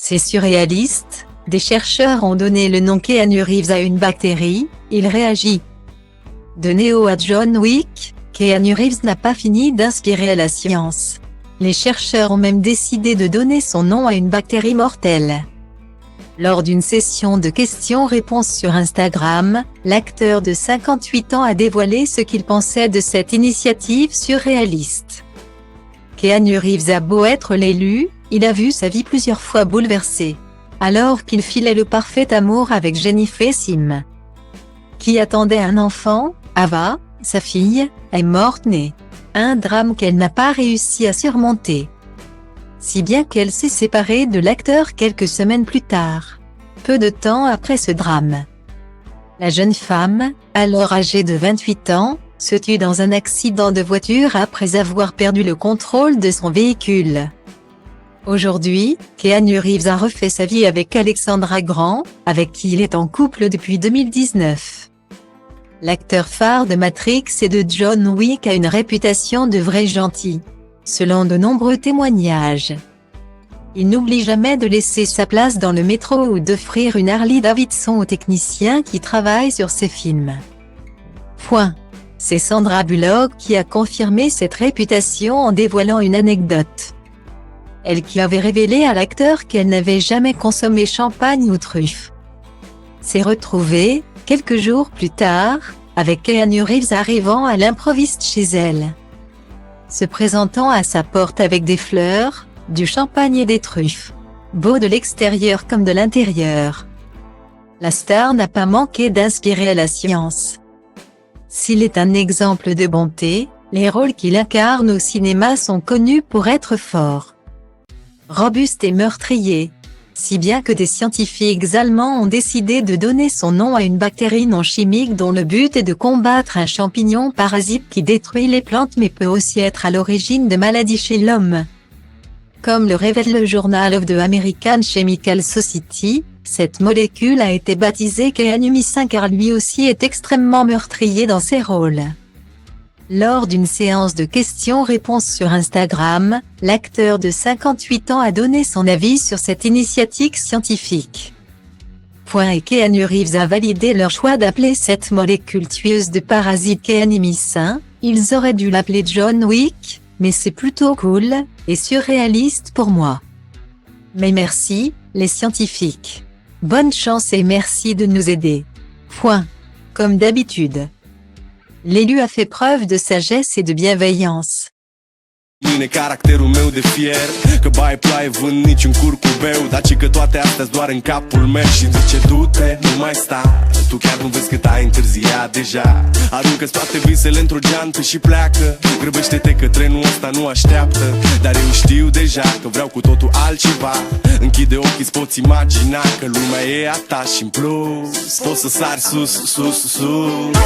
C'est surréaliste, des chercheurs ont donné le nom Keanu Reeves à une bactérie, il réagit. De Neo à John Wick, Keanu Reeves n'a pas fini d'inspirer la science. Les chercheurs ont même décidé de donner son nom à une bactérie mortelle. Lors d'une session de questions-réponses sur Instagram, l'acteur de 58 ans a dévoilé ce qu'il pensait de cette initiative surréaliste. Keanu Reeves a beau être l'élu, il a vu sa vie plusieurs fois bouleversée. Alors qu'il filait le parfait amour avec Jennifer Sim, qui attendait un enfant, Ava, sa fille, est morte-née. Un drame qu'elle n'a pas réussi à surmonter. Si bien qu'elle s'est séparée de l'acteur quelques semaines plus tard. Peu de temps après ce drame. La jeune femme, alors âgée de 28 ans, se tue dans un accident de voiture après avoir perdu le contrôle de son véhicule. Aujourd'hui, Keanu Reeves a refait sa vie avec Alexandra Grant, avec qui il est en couple depuis 2019. L'acteur phare de Matrix et de John Wick a une réputation de vrai gentil, selon de nombreux témoignages. Il n'oublie jamais de laisser sa place dans le métro ou d'offrir une Harley Davidson aux techniciens qui travaillent sur ses films. C'est Sandra Bullock qui a confirmé cette réputation en dévoilant une anecdote. Elle qui avait révélé à l'acteur qu'elle n'avait jamais consommé champagne ou truffe. S'est retrouvée, quelques jours plus tard, avec Keanu Reeves arrivant à l'improviste chez elle. Se présentant à sa porte avec des fleurs, du champagne et des truffes. Beau de l'extérieur comme de l'intérieur. La star n'a pas manqué d'inspirer la science. S'il est un exemple de bonté, les rôles qu'il incarne au cinéma sont connus pour être forts, robustes et meurtriers. Si bien que des scientifiques allemands ont décidé de donner son nom à une bactérie non chimique dont le but est de combattre un champignon parasite qui détruit les plantes mais peut aussi être à l'origine de maladies chez l'homme. Comme le révèle le Journal of the American Chemical Society, cette molécule a été baptisée keanumycin car lui aussi est extrêmement meurtrier dans ses rôles. Lors d'une séance de questions-réponses sur Instagram, l'acteur de 58 ans a donné son avis sur cette initiative scientifique. Et Keanu Reeves a validé leur choix d'appeler cette molécule tueuse de parasites keanumycin. Ils auraient dû l'appeler John Wick, mais c'est plutôt cool et surréaliste pour moi. Mais merci, les scientifiques. Bonne chance et merci de nous aider. Comme d'habitude. L'élu a fait preuve de sagesse et de bienveillance. Mine caracterul meu de fier, că bai ploaie vând niciun curcubeu, dar ci că toate astea-s doar în capul meu. Și zice du-te, nu mai sta, tu chiar nu vezi cât ai întârziat deja. Aruncă-ți toate visele într-o geantă și pleacă, grăbește-te că trenul ăsta nu așteaptă. Dar eu știu deja că vreau cu totul altceva. Închide ochii, poți imagina că lumea e a ta și în plus poți să sari sus, sus, sus.